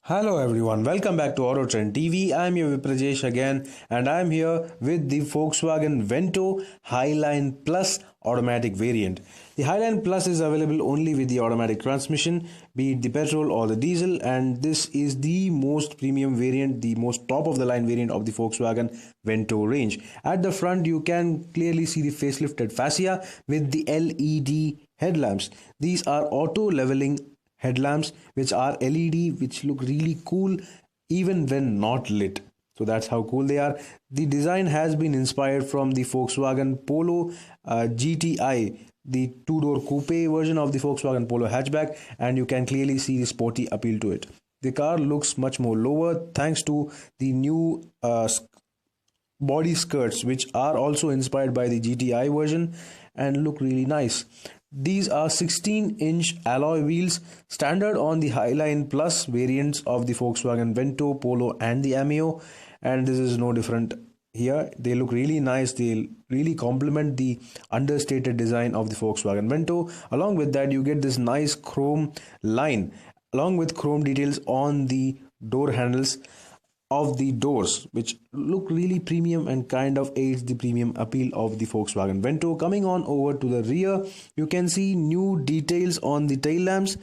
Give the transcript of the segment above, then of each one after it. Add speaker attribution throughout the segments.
Speaker 1: Hello everyone, welcome back to AutoTrend TV. I'm your Viprajesh again, and I'm here with the Volkswagen Vento Highline Plus automatic variant. The Highline Plus is available only with the automatic transmission, be it the petrol or the diesel, and this is the most premium variant, the most top of the line variant of the Volkswagen Vento range. At the front, you can clearly see the facelifted fascia with the LED headlamps. These are auto leveling headlamps which are LED, which look really cool even when not lit. So that's how cool they are. The design has been inspired from the Volkswagen Polo GTI, the two-door coupe version of the Volkswagen Polo hatchback, and you can clearly see the sporty appeal to it. The car looks much more lower thanks to the new body skirts, which are also inspired by the GTI version and look really nice. These are 16-inch alloy wheels, standard on the Highline Plus variants of the Volkswagen Vento, Polo and the Ameo, and this is no different here. They look really nice. They really complement the understated design of the Volkswagen Vento. Along with that, you get this nice chrome line along with chrome details on the door handles of the doors, which look really premium and kind of aids the premium appeal of the Volkswagen Vento. Coming on over to the rear, you can see new details on the tail lamps.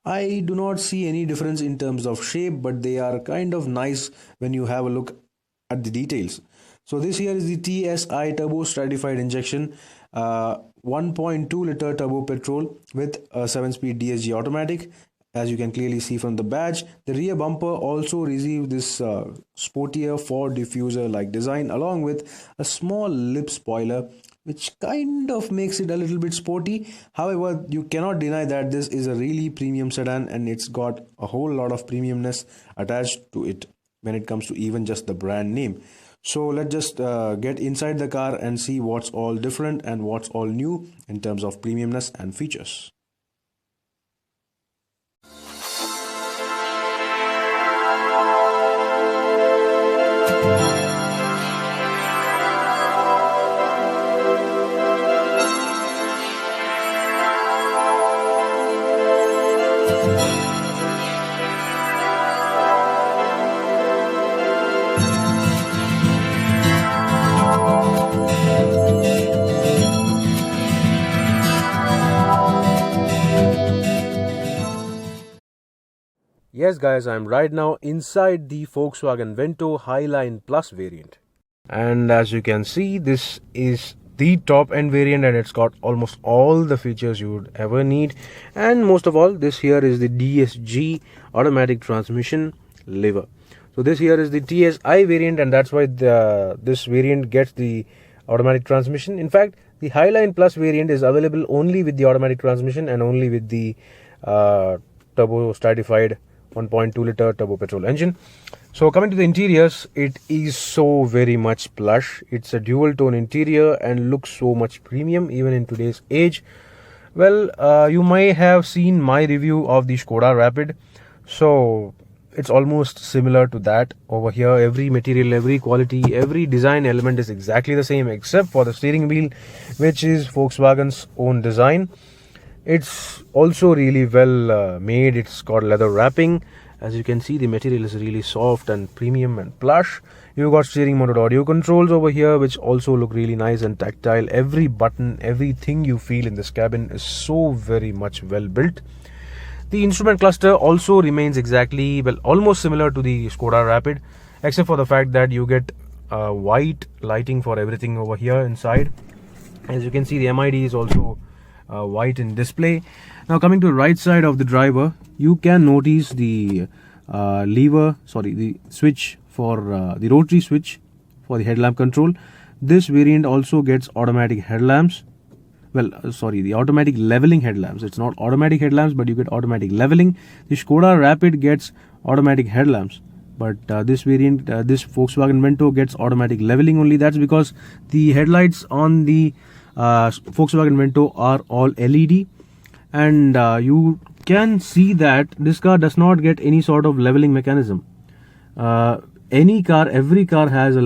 Speaker 1: I do not see any difference in terms of shape, but they are kind of nice when you have a look at the details. So this here is the TSI turbo stratified injection 1.2 liter turbo petrol with a 7-speed DSG automatic. As you can clearly see from the badge, the rear bumper also received this sportier Ford diffuser like design, along with a small lip spoiler, which kind of makes it a little bit sporty. However, you cannot deny that this is a really premium sedan and it's got a whole lot of premiumness attached to it when it comes to even just the brand name. So let's just get inside the car and see what's all different and what's all new in terms of premiumness and features. Yes guys, I'm right now inside the Volkswagen Vento Highline Plus variant. And as you can see, this is the top end variant and it's got almost all the features you would ever need. And most of all, this here is the DSG automatic transmission lever. So this here is the TSI variant and that's why this variant gets the automatic transmission. In fact, the Highline Plus variant is available only with the automatic transmission and only with the turbo stratified 1.2 liter turbo petrol engine. So coming to the interiors, it is so very much plush. It's a dual tone interior and looks so much premium even in today's age. Well, you may have seen my review of the Skoda Rapid, so it's almost similar to that. Over here, every material, every quality, every design element is exactly the same except for the steering wheel, which is Volkswagen's own design. It's also really well made. It's got leather wrapping. As you can see, the material is really soft and premium and plush. You've got steering mounted audio controls over here, which also look really nice and tactile. Every button, everything you feel in this cabin is so very much well built. The instrument cluster also remains exactly, well, almost similar to the Skoda Rapid, except for the fact that you get white lighting for everything over here inside. As you can see, the MID is also white in display. Now coming to the right side of the driver, you can notice the the switch for the rotary switch for the headlamp control. This variant also gets automatic headlamps. The automatic leveling headlamps. It's not automatic headlamps, but you get automatic leveling. The Skoda Rapid gets automatic headlamps, but this variant, this Volkswagen Vento gets automatic leveling only. That's because the headlights on the Volkswagen Vento are all LED, and you can see that this car does not get any sort of leveling mechanism. Every car has a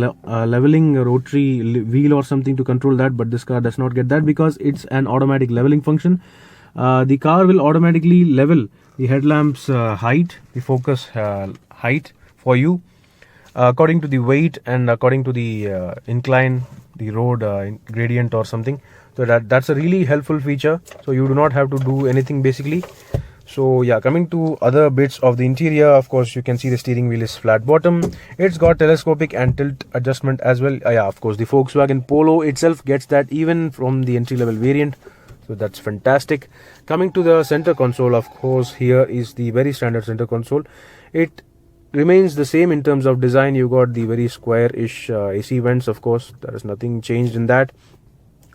Speaker 1: leveling rotary wheel or something to control that, but this car does not get that because it's an automatic leveling function. The car will automatically level the headlamp's height, the focus height for you, according to the weight and according to the incline, the road gradient or something. So that's a really helpful feature. So you do not have to do anything basically. So yeah, coming to other bits of the interior, of course you can see the steering wheel is flat bottom. It's got telescopic and tilt adjustment as well. Yeah, of course the Volkswagen Polo itself gets that even from the entry level variant. So that's fantastic. Coming to the center console, of course here is the very standard center console. It remains the same in terms of design. You got the very square-ish AC vents, of course. There is nothing changed in that.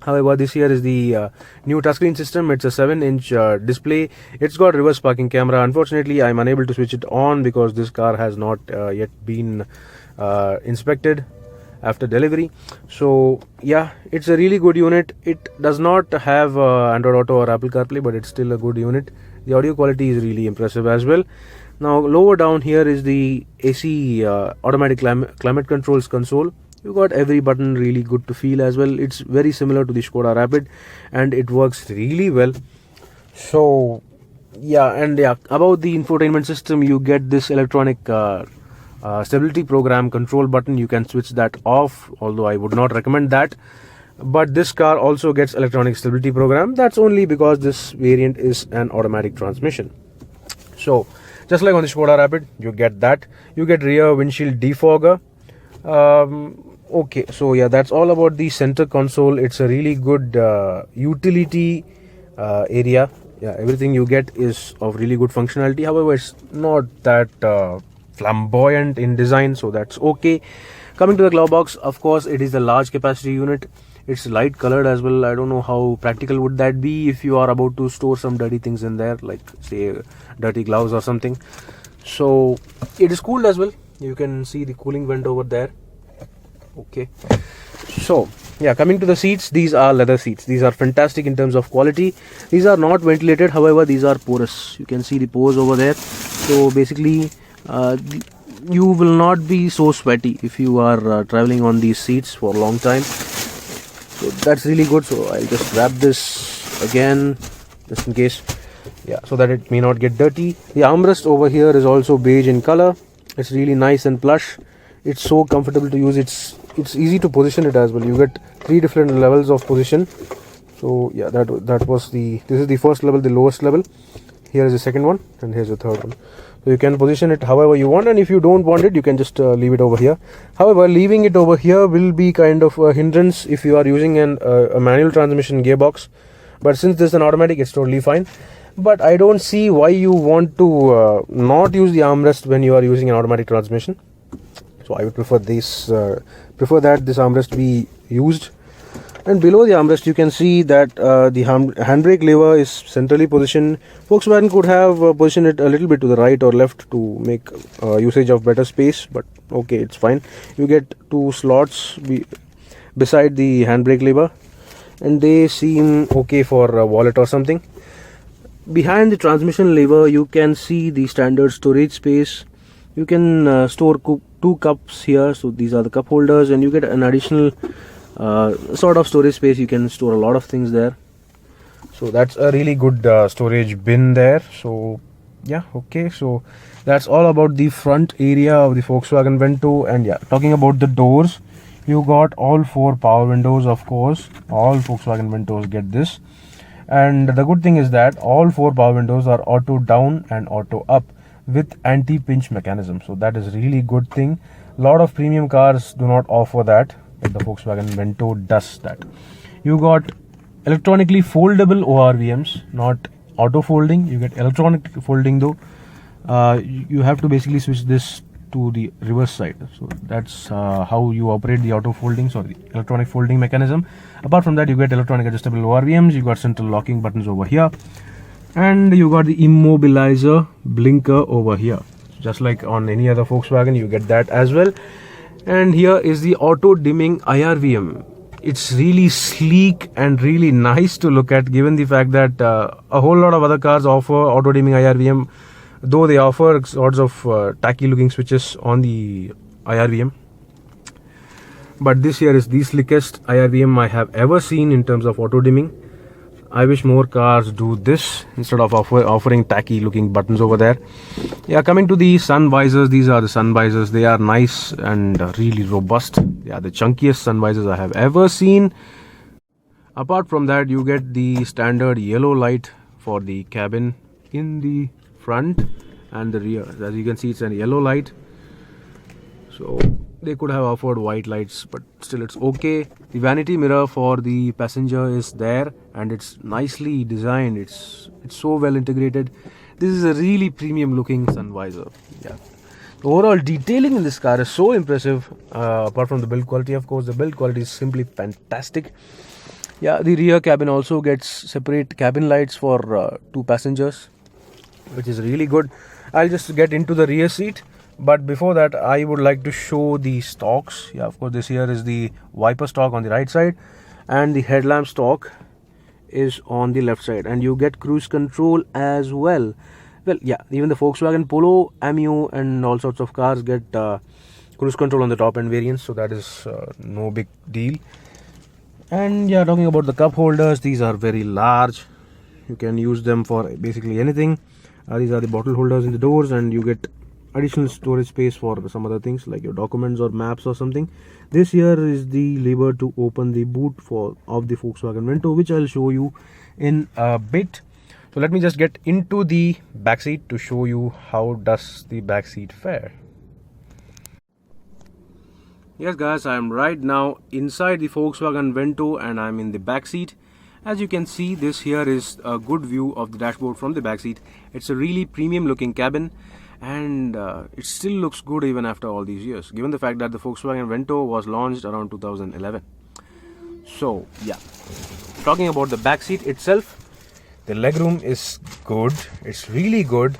Speaker 1: However, this here is the new touchscreen system. It's a 7-inch display. It's got reverse parking camera. Unfortunately, I'm unable to switch it on because this car has not yet been inspected after delivery. So yeah, it's a really good unit. It does not have Android Auto or Apple CarPlay, but it's still a good unit. The audio quality is really impressive as well. Now lower down here is the AC automatic climate controls console. You got every button really good to feel as well. It's very similar to the Skoda Rapid and it works really well. So yeah, and yeah, about the infotainment system, you get this electronic stability program control button. You can switch that off, although I would not recommend that. But this car also gets electronic stability program. That's only because this variant is an automatic transmission. So just like on the Skoda Rapid, you get that. You get rear windshield defogger. Okay, so yeah, that's all about the center console. It's a really good utility area. Yeah, everything you get is of really good functionality. However, it's not that flamboyant in design, so that's okay. Coming to the glove box, of course, it is a large capacity unit. It's light colored as well. I don't know how practical would that be if you are about to store some dirty things in there, like say dirty gloves or something. So it is cooled as well. You can see the cooling vent over there. Okay, so yeah, coming to the seats, these are leather seats. These are fantastic in terms of quality. These are not ventilated, however these are porous. You can see the pores over there. So basically you will not be so sweaty if you are traveling on these seats for a long time. So that's really good. So I'll just wrap this again just in case, yeah, so that it may not get dirty. The armrest over here is also beige in color. It's really nice and plush. It's so comfortable to use. It's easy to position it as well. You get 3 different levels of position. So yeah, this is the first level, the lowest level. Here is the second one, and here's the third one. So you can position it however you want, and if you don't want it, you can just leave it over here. However, leaving it over here will be kind of a hindrance if you are using a manual transmission gearbox. But since this is an automatic, it's totally fine. But I don't see why you want to not use the armrest when you are using an automatic transmission. So I would prefer that this armrest be used. And below the armrest, you can see that the handbrake lever is centrally positioned. Volkswagen could have positioned it a little bit to the right or left to make usage of better space, but okay, it's fine. You get 2 slots beside the handbrake lever, and they seem okay for a wallet or something. Behind the transmission lever, you can see the standard storage space. You can store 2 cups here, so these are the cup holders, and you get an additional sort of storage space. You can store a lot of things there. So that's a really good storage bin there. So yeah, okay, so that's all about the front area of the Volkswagen Vento. And yeah, talking about the doors, you got all 4 power windows. Of course, all Volkswagen Ventos get this. And the good thing is that all 4 power windows are auto down and auto up with anti-pinch mechanism. So that is really good thing. A lot of premium cars do not offer that, but the Volkswagen Vento does that. You got electronically foldable ORVMs, not auto folding. You get electronic folding though. You have to basically switch this to the reverse side. So that's how you operate the auto folding, the electronic folding mechanism. Apart from that, you get electronic adjustable ORVMs. You got central locking buttons over here, and you got the immobilizer blinker over here. Just like on any other Volkswagen, you get that as well. And here is the auto dimming IRVM. It's really sleek and really nice to look at, given the fact that a whole lot of other cars offer auto dimming IRVM, though they offer sorts of tacky looking switches on the IRVM. But this here is the slickest IRVM I have ever seen in terms of auto dimming. I wish more cars do this instead of offering tacky looking buttons over there. Yeah, coming to the sun visors, these are the sun visors. They are nice and really robust. Yeah, the chunkiest sun visors I have ever seen. Apart from that, you get the standard yellow light for the cabin in the front and the rear. As you can see, it's a yellow light. So they could have offered white lights, but still it's okay. The vanity mirror for the passenger is there and it's nicely designed. It's so well integrated. This is a really premium looking sun visor. Yeah. The overall detailing in this car is so impressive. Apart from the build quality, of course, the build quality is simply fantastic. Yeah, the rear cabin also gets separate cabin lights for 2 passengers, which is really good. I'll just get into the rear seat, but before that I would like to show the stalks. Yeah, of course, this here is the wiper stalk on the right side and the headlamp stalk is on the left side, and you get cruise control as well. Well, yeah, even the Volkswagen Polo, Amio and all sorts of cars get cruise control on the top end variants, so that is no big deal. And yeah, talking about the cup holders, these are very large. You can use them for basically anything. These are the bottle holders in the doors, and you get additional storage space for some other things like your documents or maps or something. This here is the lever to open the boot of the Volkswagen Vento, which I'll show you in a bit. So let me just get into the back seat to show you how does the back seat fare. Yes guys, I am right now inside the Volkswagen Vento and I'm in the back seat. As you can see, this here is a good view of the dashboard from the back seat. It's a really premium looking cabin, and it still looks good even after all these years, given the fact that the Volkswagen Vento was launched around 2011. So yeah, talking about the back seat itself, the legroom is good. It's really good.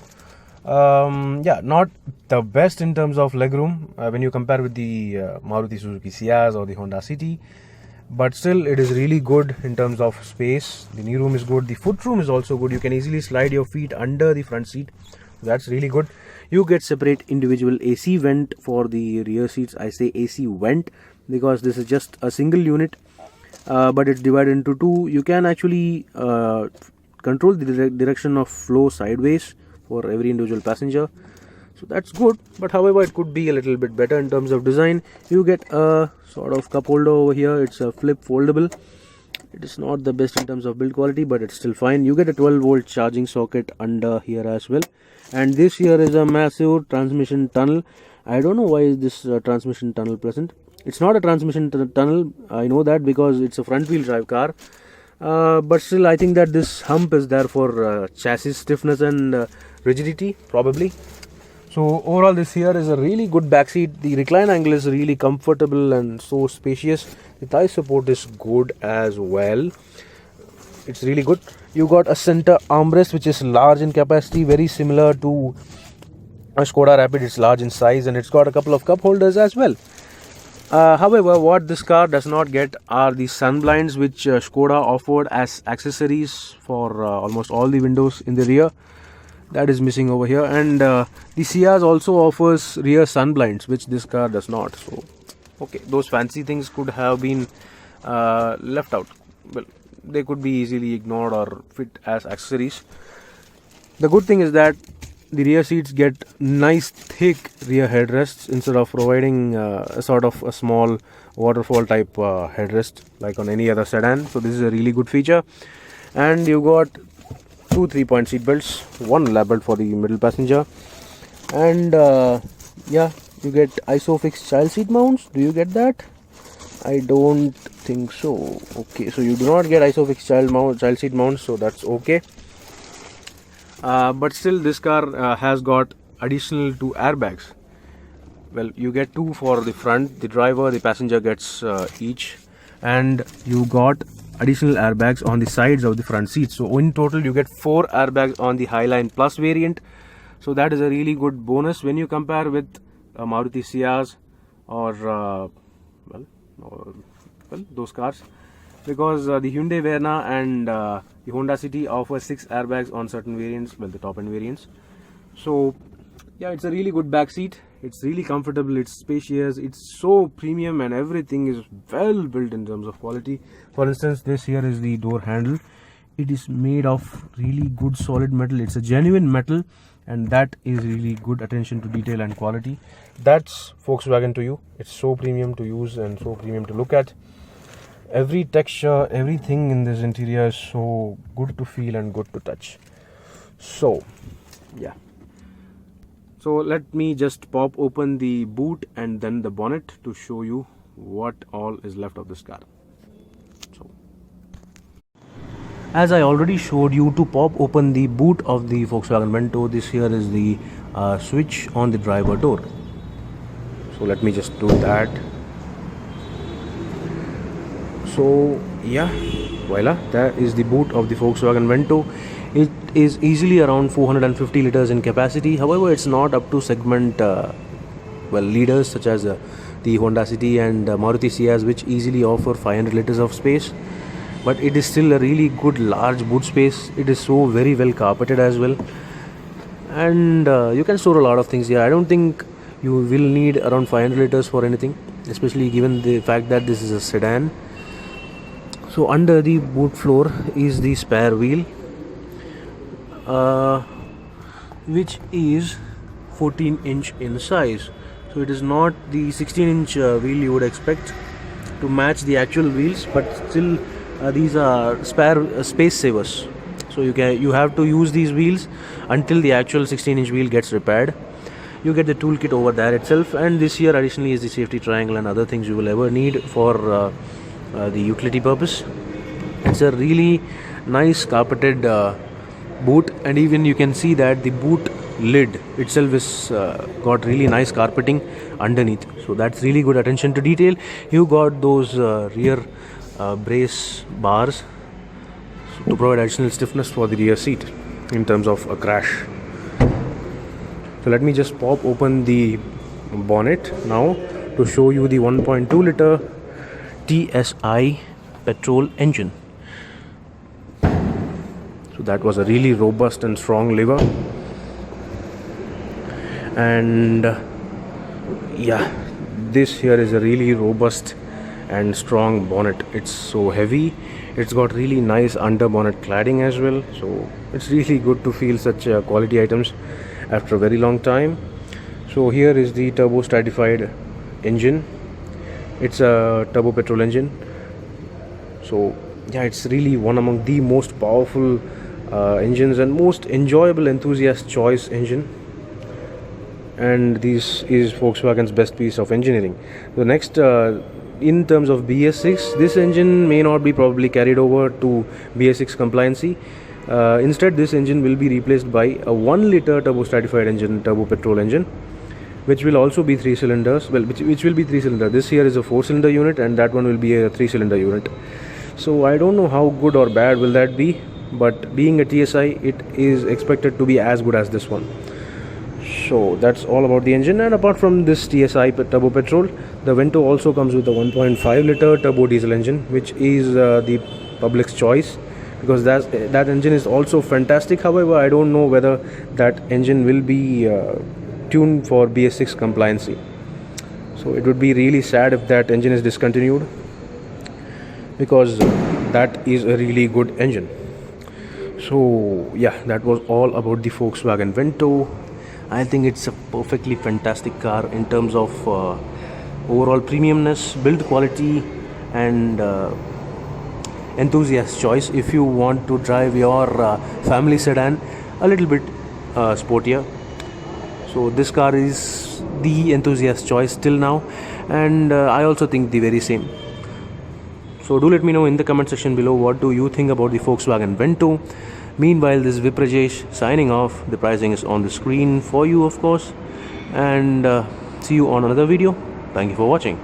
Speaker 1: Yeah, not the best in terms of legroom when you compare with the Maruti Suzuki Ciaz or the Honda City, but still it is really good in terms of space. The knee room is good. The foot room is also good. You can easily slide your feet under the front seat. That's really good. You get separate individual AC vent for the rear seats. I say AC vent because this is just a single unit, but it's divided into 2. You can actually control the direction of flow sideways for every individual passenger, so that's good. But however, it could be a little bit better in terms of design. You get a sort of cup holder over here. It's a flip foldable. It is not the best in terms of build quality, but it's still fine. You get a 12-volt charging socket under here as well, and this here is a massive transmission tunnel. I don't know why is this transmission tunnel present. It's not a transmission tunnel, I know that, because it's a front wheel drive car. But still, I think that this hump is there for chassis stiffness and rigidity probably. So overall, this here is a really good back seat. The recline angle is really comfortable and so spacious. The thigh support is good as well. It's really good. You got a center armrest which is large in capacity, very similar to a Skoda Rapid. It's large in size and it's got a couple of cup holders as well. However, what this car does not get are the sun blinds, which Skoda offered as accessories for almost all the windows in the rear. That is missing over here, and the Ciaz also offers rear sun blinds, which this car does not. So okay, those fancy things could have been left out. Well, they could be easily ignored or fit as accessories. The good thing is that the rear seats get nice thick rear headrests instead of providing a sort of a small waterfall type headrest like on any other sedan. So this is a really good feature. And you got 2 3-point seat belts, one lap belt for the middle passenger, and yeah, you get isofix child seat mounts. Do you get that? I don't think so. Okay, so you do not get isofix child seat mounts, so that's okay. But still, this car has got additional 2 airbags. Well, you get 2 for the front, the driver, the passenger gets each, and you got additional airbags on the sides of the front seats. So in total, you get 4 airbags on the Highline Plus variant. So that is a really good bonus when you compare with Maruti Ciaz or those cars, because the Hyundai Verna and the Honda City offer 6 airbags on certain variants, well, the top end variants. So yeah, it's a really good back seat. It's really comfortable, it's spacious, it's so premium, and everything is well built in terms of quality. For instance, this here is the door handle. It is made of really good solid metal. It's a genuine metal, and that is really good attention to detail and quality. That's Volkswagen to you. It's so premium to use and so premium to look at. Every texture, everything in this interior is so good to feel and good to touch. So yeah, so let me just pop open the boot and then the bonnet to show you what all is left of this car. So as I already showed you, to pop open the boot of the Volkswagen Vento, this here is the switch on the driver door. So let me just do that. So yeah, voila, that is the boot of the Volkswagen Vento. It is easily around 450 liters in capacity. However, it's not up to segment leaders such as the Honda City and Maruti Ciaz, which easily offer 500 liters of space. But it is still a really good large boot space. It is so very well carpeted as well, and you can store a lot of things here. I don't think you will need around 500 liters for anything, especially given the fact that this is a sedan. So under the boot floor is the spare wheel, which is 14-inch in size. So it is not the 16-inch wheel you would expect to match the actual wheels, but still these are spare space savers. So you have to use these wheels until the actual 16-inch wheel gets repaired. You get the toolkit over there itself, and this here additionally is the safety triangle and other things you will ever need for the utility purpose. It's a really nice carpeted boot, and even you can see that the boot lid itself is got really nice carpeting underneath. So that's really good attention to detail. You got those rear brace bars to provide additional stiffness for the rear seat in terms of a crash. So let me just pop open the bonnet now to show you the 1.2 liter TSI petrol engine. So that was a really robust and strong lever, and yeah, this here is a really robust and strong bonnet. It's so heavy. It's got really nice under bonnet cladding as well, so it's really good to feel such quality items after a very long time. So here is the turbo stratified engine. It's a turbo petrol engine. So yeah, it's really one among the most powerful engines and most enjoyable enthusiast choice engine, and this is Volkswagen's best piece of engineering. The next in terms of BS6, this engine may not be probably carried over to BS6 compliancy. Instead, this engine will be replaced by a 1 liter turbo stratified engine, turbo petrol engine, which will also be 3 cylinders. Well, which will be 3 cylinder. This here is a 4 cylinder unit, and that one will be a 3 cylinder unit. So I don't know how good or bad will that be, but being a TSI, it is expected to be as good as this one. So that's all about the engine. And apart from this TSI turbo petrol, the Vento also comes with a 1.5 liter turbo diesel engine, which is the public's choice, because that engine is also fantastic. However, I don't know whether that engine will be tuned for BS6 compliancy. So it would be really sad if that engine is discontinued, because that is a really good engine. So yeah, that was all about the Volkswagen Vento. I think it's a perfectly fantastic car in terms of overall premiumness, build quality, and enthusiast choice. If you want to drive your family sedan a little bit sportier, so this car is the enthusiast choice till now, and I also think the very same. So do let me know in the comment section below, what do you think about the Volkswagen Vento. Meanwhile, this is Viprajesh signing off. The pricing is on the screen for you, of course, and see you on another video. Thank you for watching.